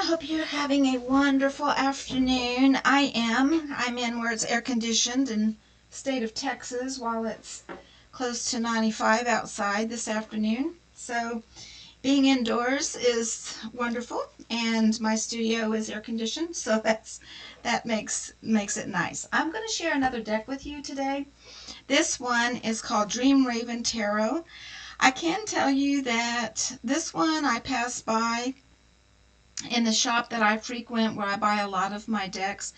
hope you're having a wonderful afternoon. I'm in where it's air conditioned in the state of Texas while it's close to 95 outside this afternoon. So being indoors is wonderful, and my studio is air conditioned, so that makes it nice. I'm going to share another deck with you today. This one is called Dream Raven Tarot. I can tell you that this one I passed by in the shop that I frequent where I buy a lot of my decks.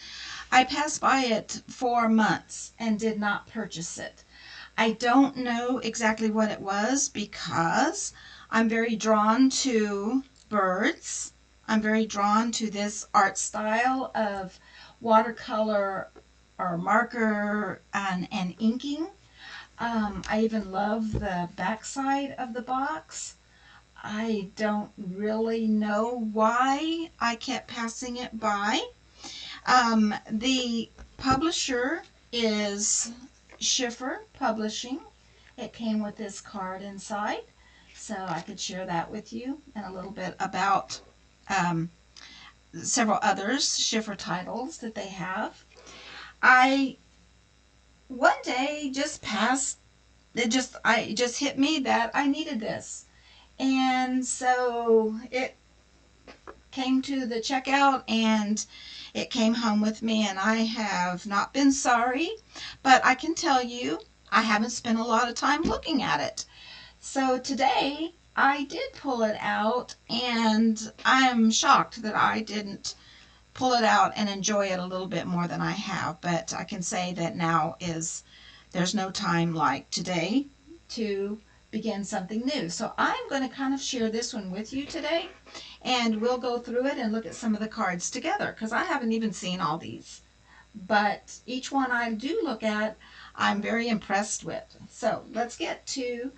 I passed by it for months and did not purchase it. I don't know exactly what it was because I'm very drawn to birds. I'm very drawn to this art style of watercolor or marker and inking. I even love the backside of the box. I don't really know why I kept passing it by. The publisher is Schiffer Publishing. It came with this card inside, so I could share that with you and a little bit about several others, Schiffer titles that they have. I one day just passed, it just hit me that I needed this. And so it came to the checkout and it came home with me, and I have not been sorry, but I can tell you I haven't spent a lot of time looking at it. So today I did pull it out, and I'm shocked that I didn't pull it out and enjoy it a little bit more than I have, but I can say that there's no time like today to begin something new. So I'm going to kind of share this one with you today, and we'll go through it and look at some of the cards together because I haven't even seen all these. But each one I do look at, I'm very impressed with. So let's get to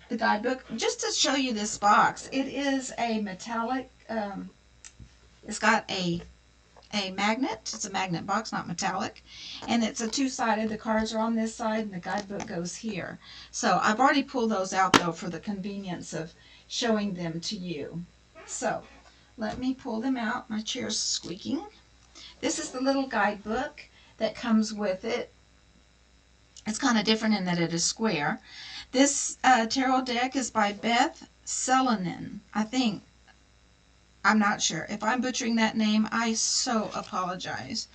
the guidebook. Just to show you this box, it is a metallic, it's got a magnet. It's a magnet box, not metallic, and it's a two-sided. The cards are on this side and the guidebook goes here. So I've already pulled those out though for the convenience of showing them to you. So let me pull them out. My chair's squeaking. This is the little guidebook that comes with it. It's kind of different in that it is square. This tarot deck is by Beth Selenin, I think. I'm not sure. If I'm butchering that name, I so apologize.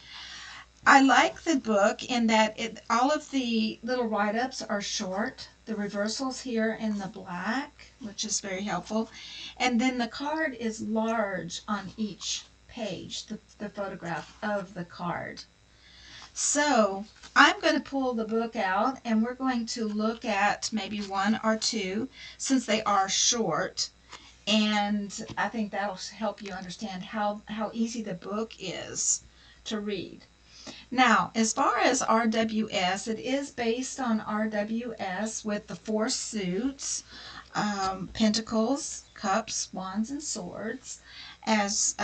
I like the book in that all of the little write-ups are short. The reversals here in the black, which is very helpful. And then the card is large on each page, the photograph of the card. So I'm going to pull the book out, and we're going to look at maybe one or two since they are short. And I think that'll help you understand how easy the book is to read. Now, as far as RWS, it is based on RWS with the 4 suits, pentacles, cups, wands, and swords, as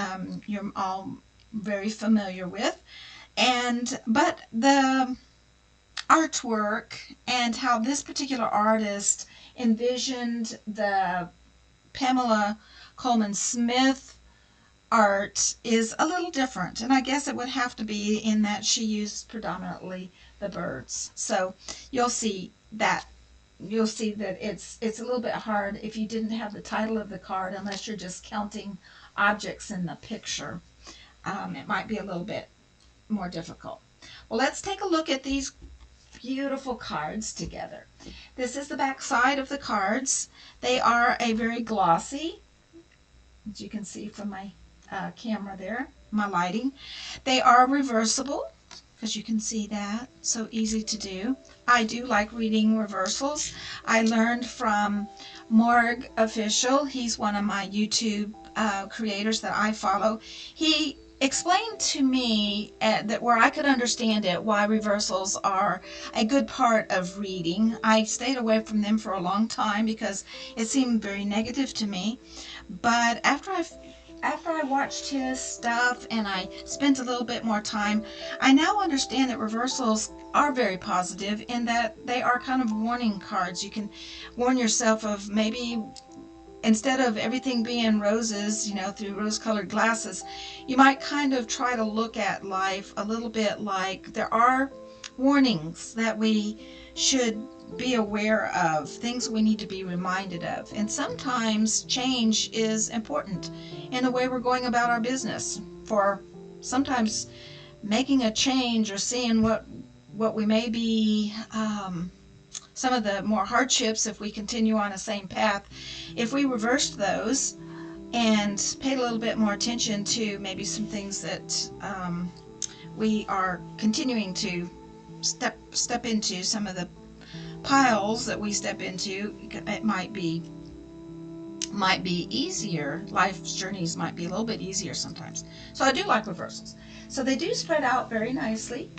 you're all very familiar with. But the artwork and how this particular artist envisioned the Pamela Coleman Smith art is a little different, and I guess it would have to be in that she used predominantly the birds. So you'll see that it's a little bit hard if you didn't have the title of the card, unless you're just counting objects in the picture. It might be a little bit more difficult. Well, let's take a look at these beautiful cards together. This is the back side of the cards. They are a very glossy, as you can see from my camera there, my lighting. They are reversible, because you can see that, so easy to do. I do like reading reversals. I learned from Morg Official. He's one of my YouTube creators that I follow. He explained to me that where I could understand it, why reversals are a good part of reading. I stayed away from them for a long time because it seemed very negative to me. But after I watched his stuff and I spent a little bit more time, I now understand that reversals are very positive in that they are kind of warning cards. You can warn yourself of maybe instead of everything being roses, you know, through rose-colored glasses, you might kind of try to look at life a little bit like there are warnings that we should be aware of, things we need to be reminded of. And sometimes change is important in the way we're going about our business. For sometimes making a change or seeing what we may be, some of the more hardships if we continue on the same path, if we reversed those and paid a little bit more attention to maybe some things that we are continuing to step into, some of the piles that we step into, it might be easier. Life's journeys might be a little bit easier sometimes. So I do like reversals. So they do spread out very nicely.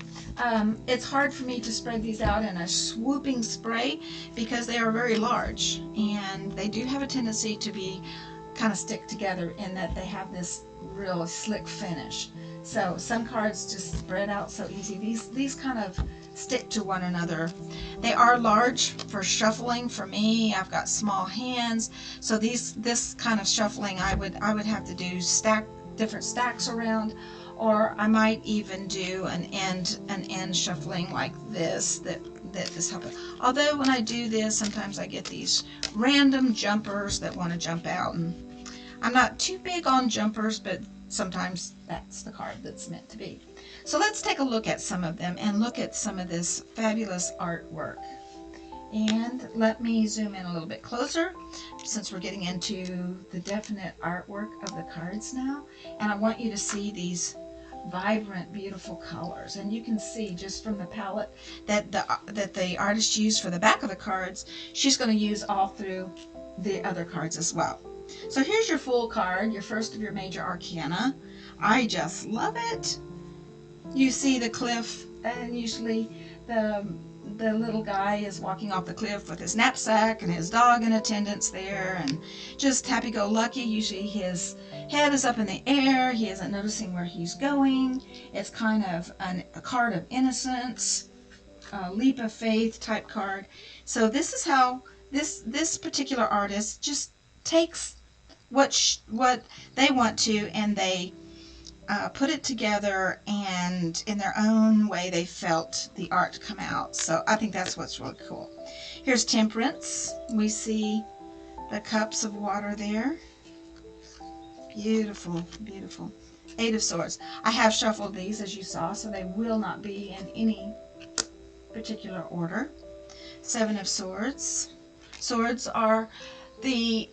It's hard for me to spread these out in a swooping spray because they are very large, and they do have a tendency to be kind of stick together in that they have this real slick finish. So some cards just spread out so easy. These kind of stick to one another. They are large for shuffling for me. I've got small hands, so this kind of shuffling I would have to do different stacks around, or I might even do an end shuffling like this that is helping. Although when I do this, sometimes I get these random jumpers that want to jump out, and I'm not too big on jumpers, but sometimes that's the card that's meant to be. So let's take a look at some of them and look at some of this fabulous artwork. And let me zoom in a little bit closer since we're getting into the definite artwork of the cards now. And I want you to see these vibrant, beautiful colors. And you can see just from the palette that the artist used for the back of the cards, she's going to use all through the other cards as well. So here's your Fool card, your first of your major arcana. I just love it. You see the cliff, and usually the little guy is walking off the cliff with his knapsack and his dog in attendance there, and just happy-go-lucky. Usually his head is up in the air. He isn't noticing where he's going. It's kind of a card of innocence, a leap of faith type card. So this is how this particular artist just takes what they want to, and they put it together, and in their own way they felt the art come out. So I think that's what's really cool. Here's Temperance. We see the cups of water there. Beautiful, beautiful. Eight of Swords. I have shuffled these, as you saw, so they will not be in any particular order. Seven of Swords. Swords are the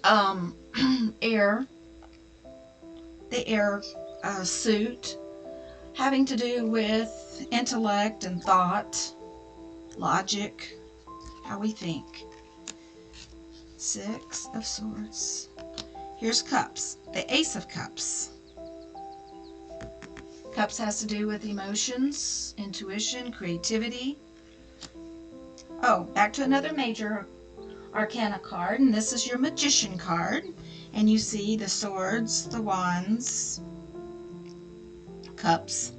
air suit, having to do with intellect and thought, logic, how we think. Six of Swords. Here's Cups, the Ace of Cups. Cups has to do with emotions, intuition, creativity. Oh, back to another major arcana card, and this is your Magician card. And you see the swords, the wands, cups,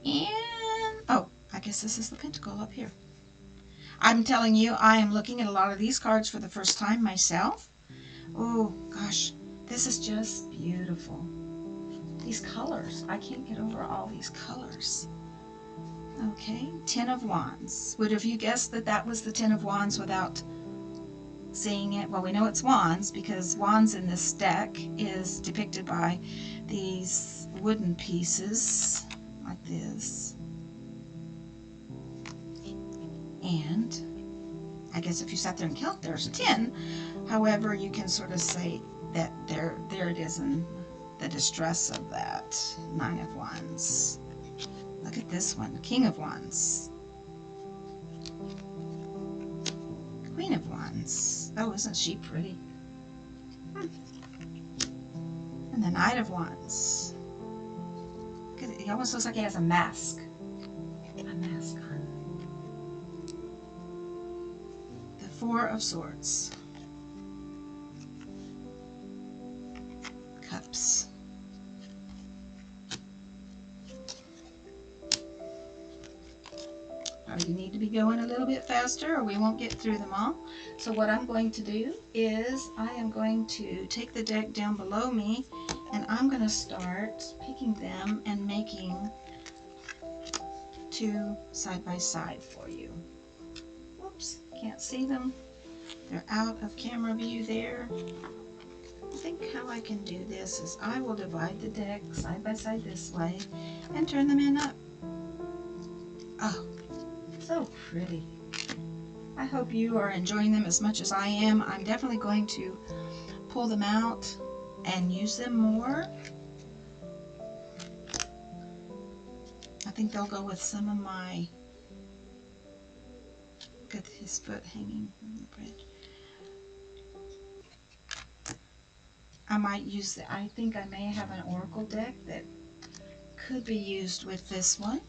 and oh, I guess this is the pentacle up here. I'm telling you, I am looking at a lot of these cards for the first time myself. Oh gosh, this is just beautiful. These colors, I can't get over all these colors. Okay, Ten of Wands. Would have you guessed that that was the Ten of Wands without seeing it? Well, we know it's wands because wands in this deck is depicted by these wooden pieces like this. And I guess if you sat there and count, there's 10. However, you can sort of say that there it is in the distress of that. Nine of Wands. Look at this one, King of Wands. Queen of Wands. Oh, isn't she pretty? And the Knight of Wands. He almost looks like he has a mask. A mask on. The Four of Swords. Cups. you need to be going a little bit faster or we won't get through them all. So what I'm going to do is I am going to take the deck down below me and I'm going to start picking them and making 2 side by side for you. Whoops, can't see them. They're out of camera view there. I think how I can do this is I will divide the deck side by side this way and turn them in up. Oh, so pretty. I hope you are enjoying them as much as I am. I'm definitely going to pull them out and use them more. I think they'll go with some of my, look at his foot hanging from the bridge. I might use the, I think I may have an oracle deck that could be used with this one.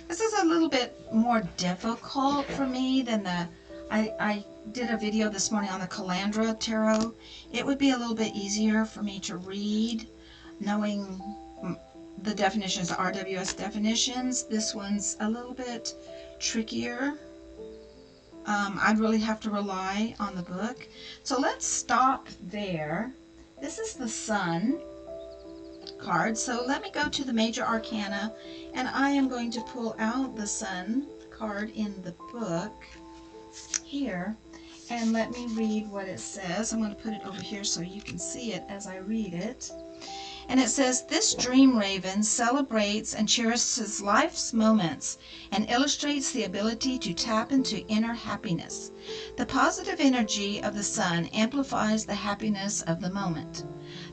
This is a little bit more difficult for me than the, I did a video this morning on the Calandra Tarot. It would be a little bit easier for me to read, knowing the definitions, the RWS definitions. This one's a little bit trickier. I'd really have to rely on the book. So let's stop there. This is the Sun card. So let me go to the Major Arcana and I am going to pull out the Sun card in the book here and let me read what it says. I'm going to put it over here so you can see it as I read it. And it says, this dream raven celebrates and cherishes life's moments and illustrates the ability to tap into inner happiness. The positive energy of the sun amplifies the happiness of the moment.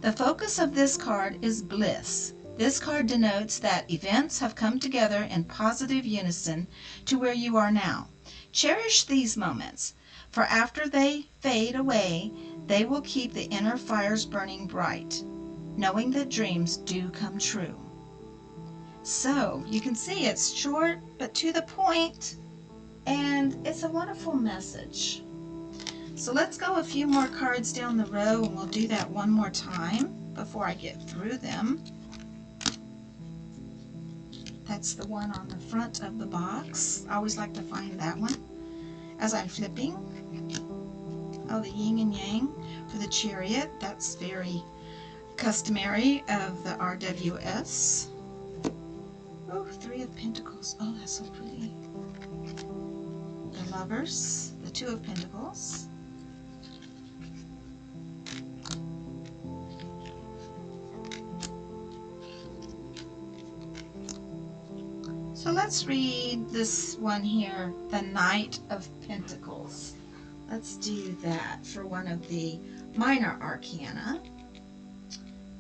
The focus of this card is bliss. This card denotes that events have come together in positive unison to where you are now. Cherish these moments, for after they fade away, they will keep the inner fires burning bright, knowing that dreams do come true. So you can see it's short but to the point, and it's a wonderful message. So let's go a few more cards down the row and we'll do that one more time before I get through them. That's the one on the front of the box. I always like to find that one as I'm flipping. Oh, the yin and yang for the Chariot. That's very customary of the RWS. Oh, 3 of Pentacles. Oh, that's so pretty. The Lovers, the 2 of Pentacles. So let's read this one here, the Knight of Pentacles. Let's do that for one of the minor arcana.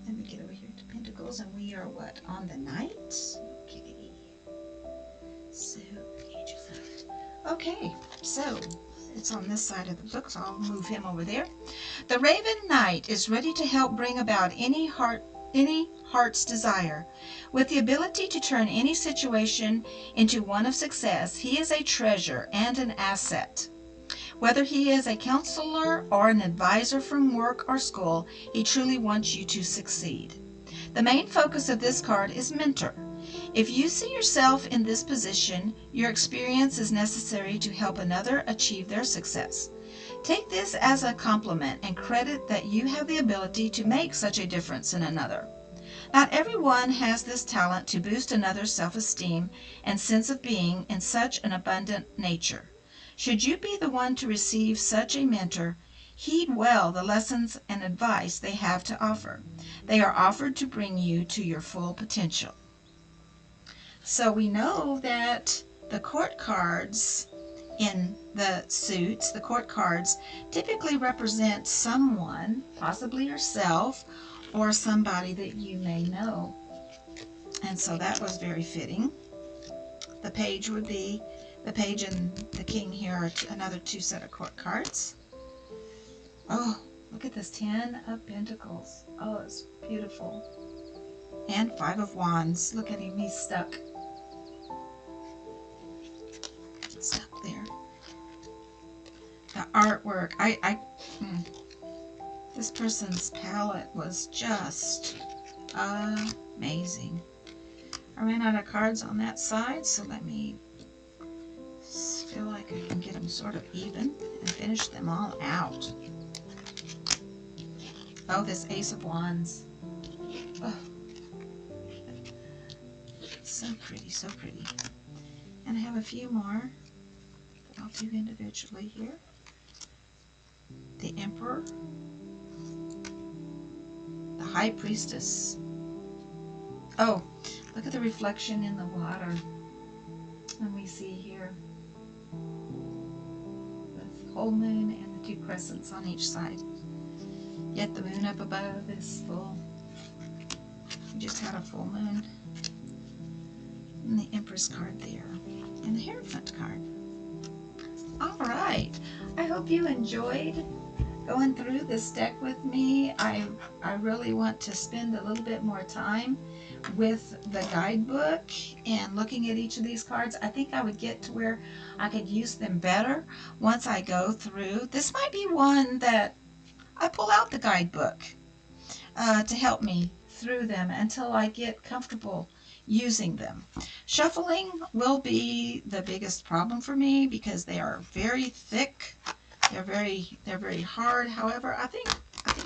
Let me get over here to Pentacles, and we are what, on the Knight? Okay. So, okay, so it's on this side of the book, so I'll move him over there. The Raven Knight is ready to help bring about any heart's desire. With the ability to turn any situation into one of success, he is a treasure and an asset. Whether he is a counselor or an advisor from work or school, he truly wants you to succeed. The main focus of this card is mentor. If you see yourself in this position, your experience is necessary to help another achieve their success. Take this as a compliment and credit that you have the ability to make such a difference in another. Not everyone has this talent to boost another's self-esteem and sense of being in such an abundant nature. Should you be the one to receive such a mentor, heed well the lessons and advice they have to offer. They are offered to bring you to your full potential. So we know that the court cards in the suits, the court cards, typically represent someone, possibly yourself, or somebody that you may know. And so that was very fitting. The page would be, the page and the king here are another 2 set of court cards. Oh, look at this 10 of Pentacles. Oh, it's beautiful. And 5 of Wands. Look at him, he's stuck. Stuck there. The artwork, this person's palette was just amazing. I ran out of cards on that side, so let me feel like I can get them sort of even and finish them all out. Oh, this Ace of Wands. Oh, so pretty, so pretty. And I have a few more that I'll do individually here. The Emperor, the High Priestess. Oh, look at the reflection in the water. And we see here the whole moon and the two crescents on each side. Yet the moon up above is full. We just had a full moon. And the Empress card there. And the Hierophant card. All right. I hope you enjoyed going through this deck with me. I really want to spend a little bit more time with the guidebook and looking at each of these cards. I think I would get to where I could use them better once I go through. This might be one that I pull out the guidebook to help me through them until I get comfortable using them. Shuffling will be the biggest problem for me because they are very thick. They're very hard. However, I think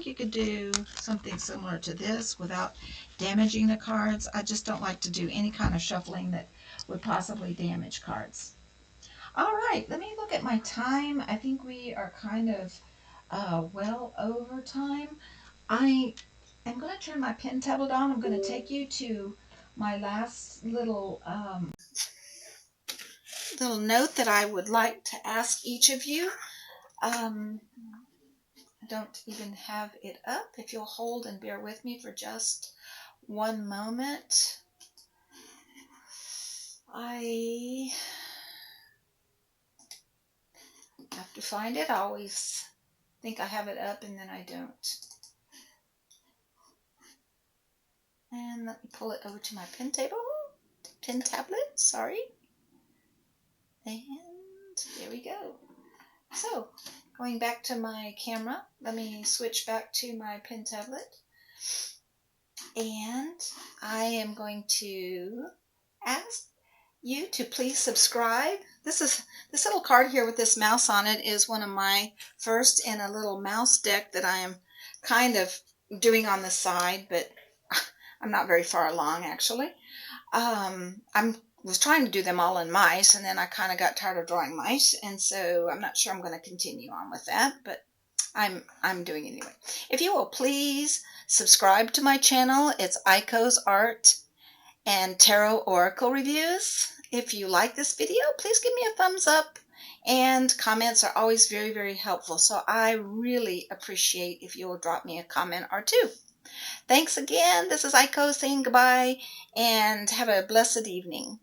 you could do something similar to this without damaging the cards. I just don't like to do any kind of shuffling that would possibly damage cards. All right, let me look at my time. I think we are kind of well over time. I am going to turn my pen tablet on. I'm going to take you to my last little note that I would like to ask each of you. I don't even have it up. If you'll hold and bear with me for just one moment. I have to find it. I always think I have it up and then I don't. And let me pull it over to my pen tablet, sorry. And there we go. So, going back to my camera, let me switch back to my pen tablet. And I am going to ask you to please subscribe. This little card here with this mouse on it is one of my first in a little mouse deck that I am kind of doing on the side, but I'm not very far along actually. I was trying to do them all in mice, and then I kind of got tired of drawing mice, and so I'm not sure I'm going to continue on with that, but I'm doing it anyway. If you will please subscribe to my channel. It's Aiko's Art and Tarot Oracle Reviews. If you like this video, please give me a thumbs up, and comments are always very, very helpful, so I really appreciate if you will drop me a comment or two. Thanks again. This is Aiko saying goodbye, and have a blessed evening.